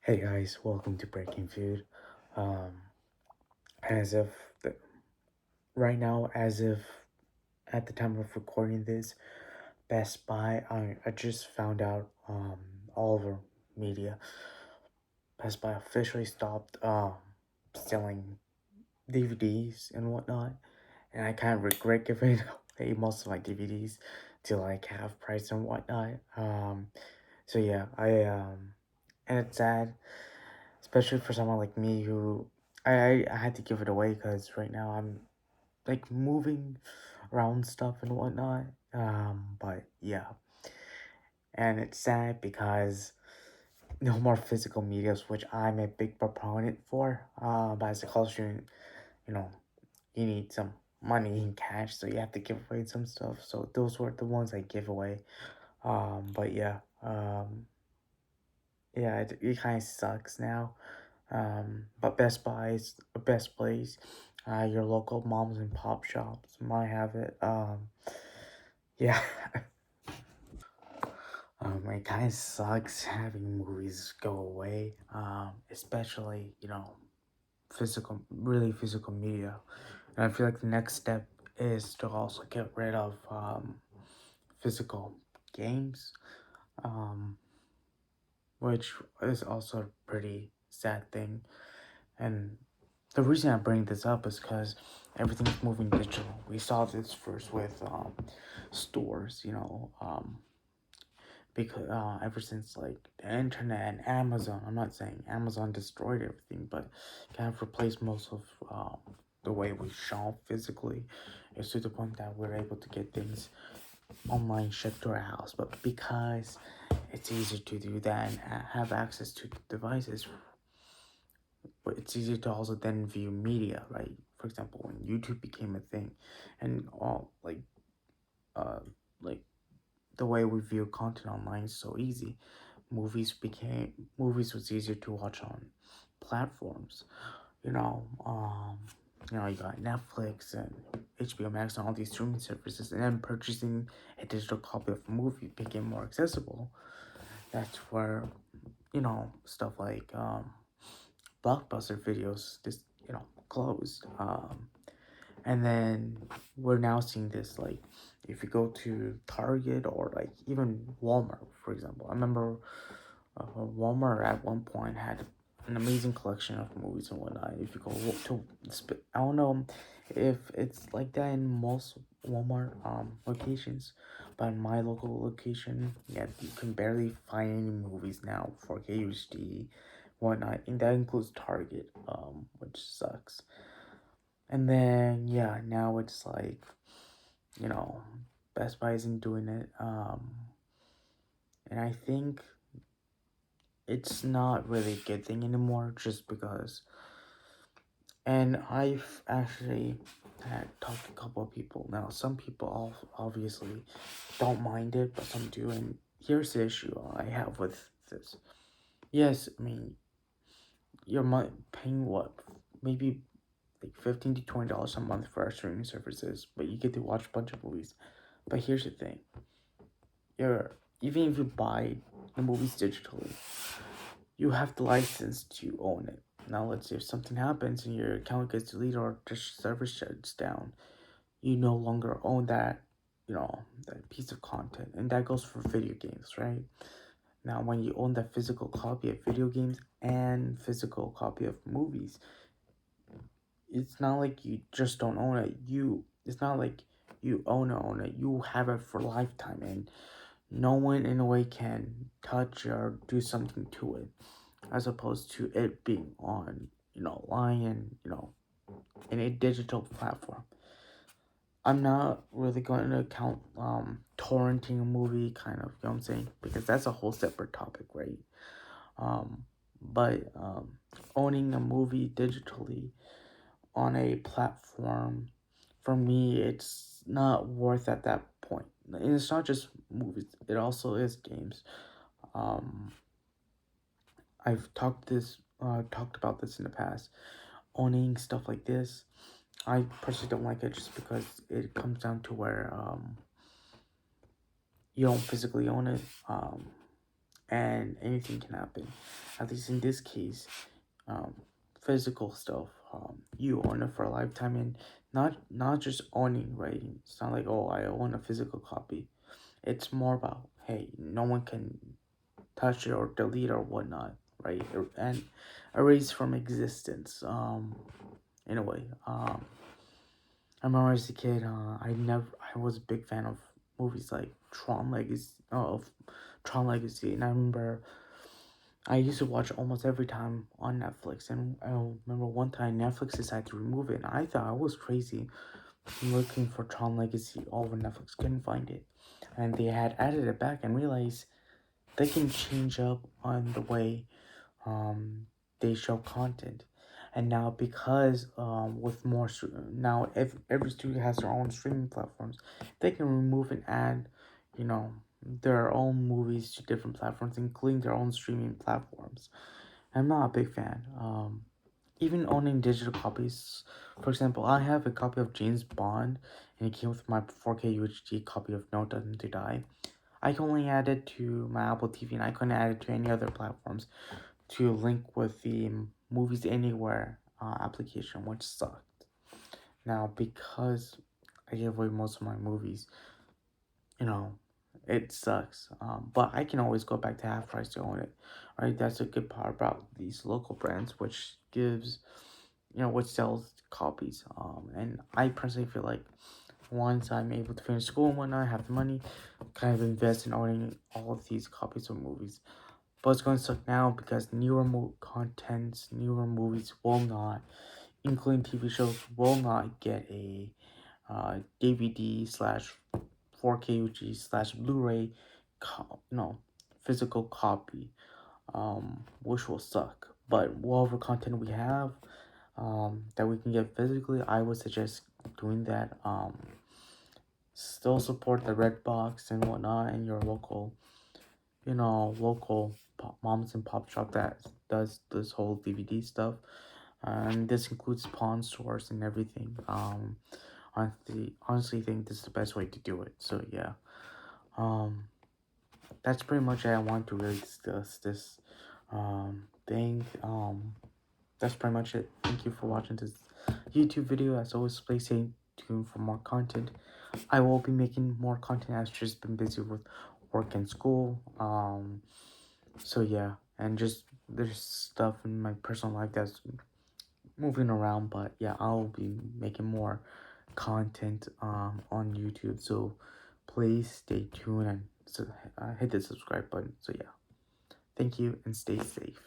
Hey guys, welcome to Breaking Food. Um, as of the, right now, as of at the time of recording this, Best Buy, I just found out all over media, Best Buy officially stopped selling DVDs and whatnot, and I kind of regret giving away most of my DVDs to like half price and whatnot. So yeah, and it's sad, especially for someone like me who I had to give it away because right now I'm like moving around stuff and whatnot. But yeah, and it's sad because no more physical medias, which I'm a big proponent for. But as a college student, you know, you need some money in cash, so you have to give away some stuff. So those were the ones I give away. But yeah, yeah, it kind of sucks now. But Best Buy is the best place. Your local moms and pop shops might have it. Yeah. It kind of sucks having movies go away. Especially really physical media. And I feel like the next step is to also get rid of physical games. Um, which is also a pretty sad thing. And the reason I bring this up is because everything's moving digital. We saw this first with stores, because ever since like the internet and Amazon. I'm not saying Amazon destroyed everything, but kind of replaced most of the way we shop physically. It's to the point that we're able to get things online shipped to our house. But because it's easier to do that and have access to devices, but it's easier to also then view media, right? For example, when YouTube became a thing, and all uh like the way we view content online is so easy. Movies was easier to watch on platforms. You know, you got Netflix and HBO Max and all these streaming services, and then purchasing a digital copy of a movie became more accessible. That's where stuff like Blockbuster videos just closed. And then we're now seeing this like if you go to Target or like even Walmart, for example. I remember Walmart at one point had an amazing collection of movies and whatnot. If you go to, I don't know if it's like that in most Walmart locations, but in my local location, yeah, you can barely find any movies now, 4K HD, whatnot, and that includes Target, which sucks. And then yeah, now it's like you know, Best Buy isn't doing it, and I think it's not really a good thing anymore, just because. And I've actually had talked to a couple of people. Now, some people obviously don't mind it, but some do. And here's the issue I have with this. Yes, I mean, you're paying what, maybe like $15 to $20 a month for our streaming services, but you get to watch a bunch of movies. But here's the thing: you're even if you buy the movies digitally, you have the license to own it. Now, let's say if something happens and your account gets deleted or the server shuts down, you no longer own that piece of content. And that goes for video games, right? Now, when you own that physical copy of video games and physical copy of movies, it's not like you just don't own it. It's not like you own it. You have it for lifetime, and no one in a way can touch or do something to it, as opposed to it being on, line, in a digital platform. I'm not really going to count torrenting a movie, kind of, you know what I'm saying? Because that's a whole separate topic, right? But owning a movie digitally on a platform, for me, it's not worth at that point. And it's not just movies, it also is games. Um, I've talked about this in the past. Owning stuff like this, I personally don't like it just because it comes down to where you don't physically own it. and anything can happen. At least in this case, um, physical stuff. You own it for a lifetime, and not just owning, right? It's not like, oh, I own a physical copy. It's more about, hey, no one can touch it or delete or whatnot, right? And erase from existence. In a way. I remember as a kid, I was a big fan of movies like Tron Legacy, and I remember I used to watch almost every time on Netflix, and I remember one time Netflix decided to remove it, and I thought I was crazy looking for Tron Legacy all over Netflix, couldn't find it, and they had added it back, and realized they can change up on the way um they show content. And now, because with now, if every studio has their own streaming platforms, they can remove and add, you know, their own movies to different platforms, including their own streaming platforms. I'm not a big fan. Even owning digital copies, for example, I have a copy of James Bond, and it came with my 4K UHD copy of No Time to Die. I can only add it to my Apple TV, and I couldn't add it to any other platforms to link with the Movies Anywhere application, which sucked. Now, because I gave away most of my movies, you know, it sucks. But I can always go back to half price to own it, right? That's a good part about these local brands, which gives, which sells copies. And I personally feel like once I'm able to finish school and whatnot, I have the money, kind of invest in owning all of these copies of movies. But it's going to suck now because newer movies will not, including TV shows, will not get a DVD slash 4K UG slash Blu-ray, physical copy, which will suck. But whatever content we have, that we can get physically, I would suggest doing that. Still support the Redbox and whatnot in your local moms and pop shop that does this whole DVD stuff, and this includes pawn stores and everything. Honestly think this is the best way to do it. So yeah, um, that's pretty much it. I want to really discuss this thing. That's pretty much it. Thank you for watching this YouTube video. As always, please stay tuned for more content. I will be making more content. I've just been busy with work and school. So yeah, and just there's stuff in my personal life that's moving around, but yeah, I'll be making more content on YouTube. So please stay tuned and hit the subscribe button. So yeah, thank you and stay safe.